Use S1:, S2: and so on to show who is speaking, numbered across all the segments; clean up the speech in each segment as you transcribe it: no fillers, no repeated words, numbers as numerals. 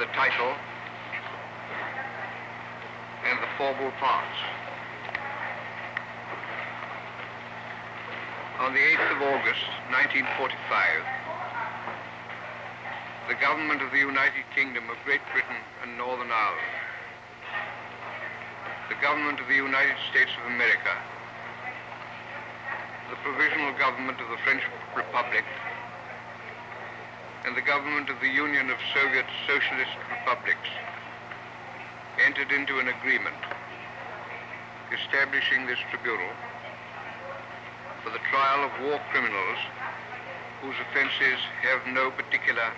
S1: the title and the formal parts. On the 8th of August, 1945, the government of the United Kingdom of Great Britain and Northern Ireland, the government of the United States of America, the provisional government of the French Republic, and the government of the Union of Soviet Socialist Republics entered into an agreement establishing this tribunal for the trial of war criminals whose offenses have no particular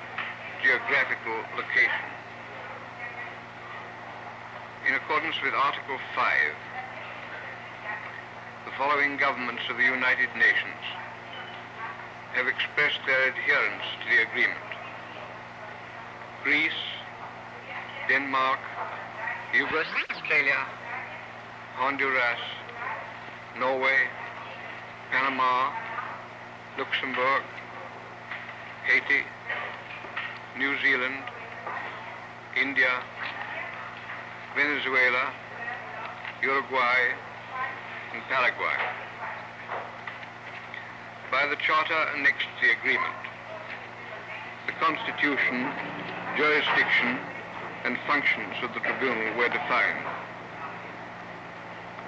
S1: geographical location. In accordance with Article 5, the following governments of the United Nations have expressed their adherence to the agreement: Greece, Denmark, Australia, Honduras, Norway, Panama, Luxembourg, Haiti, New Zealand, India, Venezuela, Uruguay, and Paraguay. By the charter annexed to the agreement, the constitution, jurisdiction, and functions of the tribunal were defined.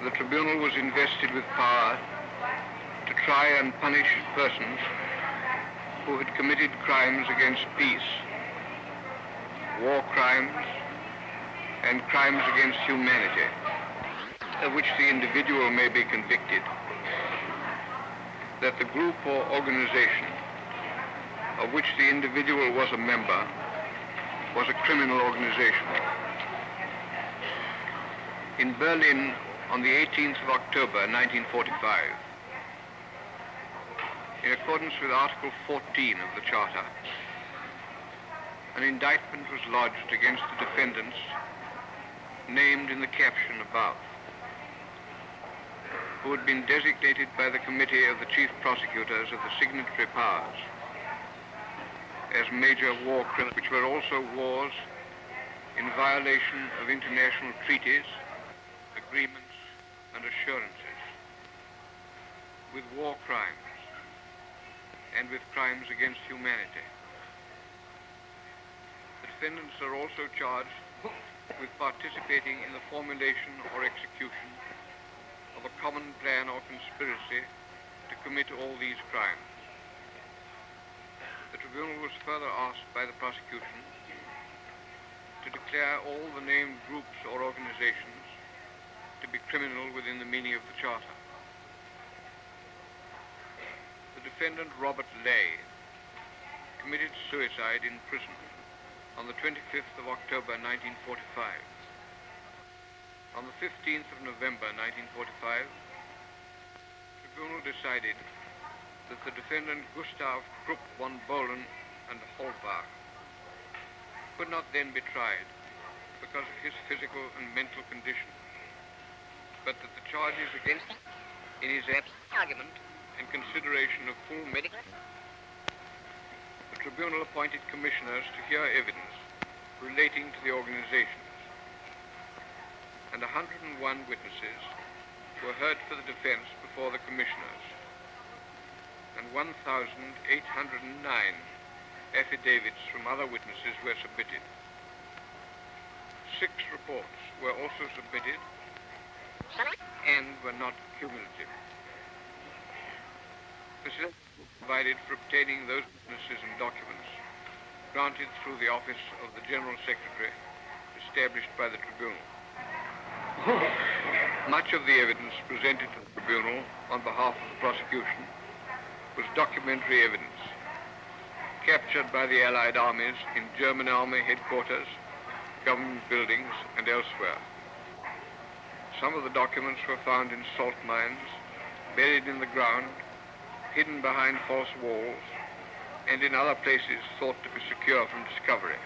S1: The tribunal was invested with power to try and punish persons who had committed crimes against peace, war crimes, and crimes against humanity, of which the individual may be convicted, that the group or organization of which the individual was a member was a criminal organization. In Berlin, on the 18th of October, 1945, in accordance with Article 14 of the Charter, an indictment was lodged against the defendants named in the caption above, who had been designated by the Committee of the Chief Prosecutors of the Signatory Powers as major war criminals, which were also wars in violation of international treaties, agreements, and assurances, with war crimes and with crimes against humanity. The defendants are also charged with participating in the formulation or execution of a common plan or conspiracy to commit all these crimes. The tribunal was further asked by the prosecution to declare all the named groups or organizations to be criminal within the meaning of the Charter. The defendant, Robert Lay, committed suicide in prison on the 25th of October, 1945. On the 15th of November, 1945, the tribunal decided that the defendant Gustav Krupp von Bohlen and Holbach could not then be tried because of his physical and mental condition, but that the charges against him in his argument and consideration of full medical, the tribunal appointed commissioners to hear evidence relating to the organizations, and 101 witnesses were heard for the defense before the commissioners, and 1,809 affidavits from other witnesses were submitted. 6 reports were also submitted and were not cumulative. Facilities were provided for obtaining those witnesses and documents granted through the office of the General Secretary established by the tribunal. Much of the evidence presented to the tribunal on behalf of the prosecution was documentary evidence captured by the Allied armies in German army headquarters, government buildings, and elsewhere. Some of the documents were found in salt mines, buried in the ground, hidden behind false walls, and in other places thought to be secure from discovery.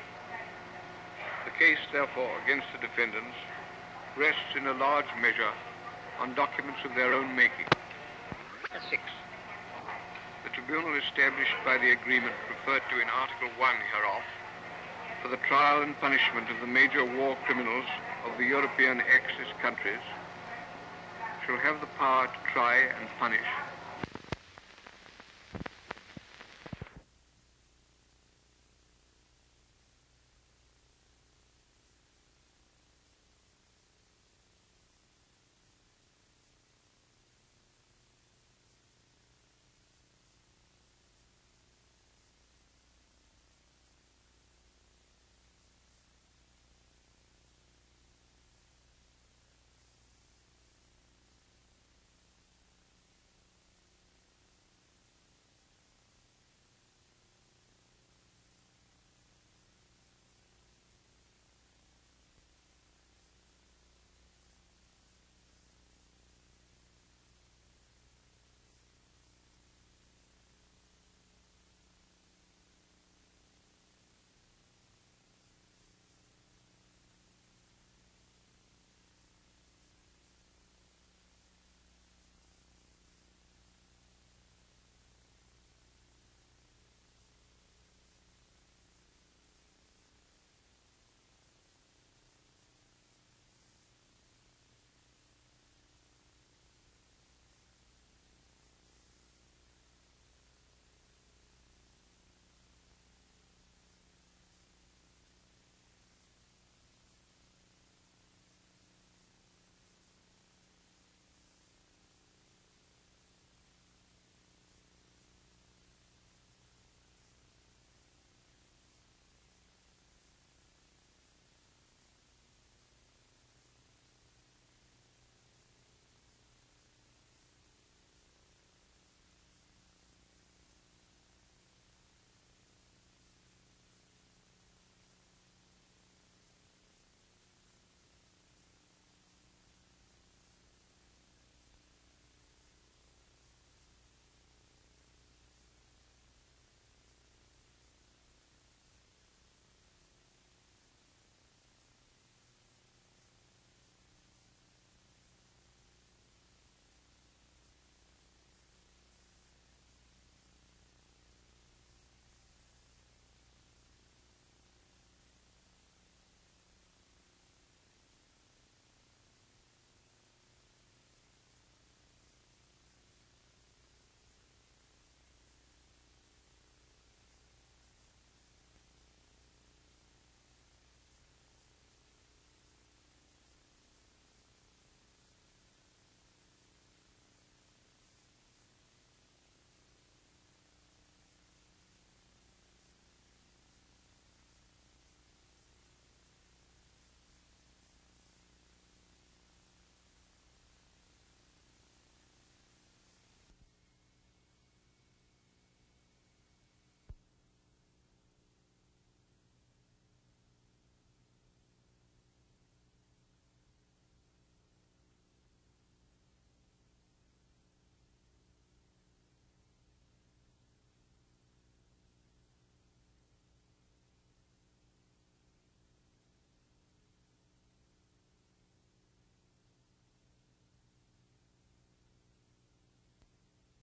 S1: The case, therefore, against the defendants rests in a large measure on documents of their own making. 6. The tribunal established by the agreement referred to in Article 1 hereof for the trial and punishment of the major war criminals of the European Axis countries shall have the power to try and punish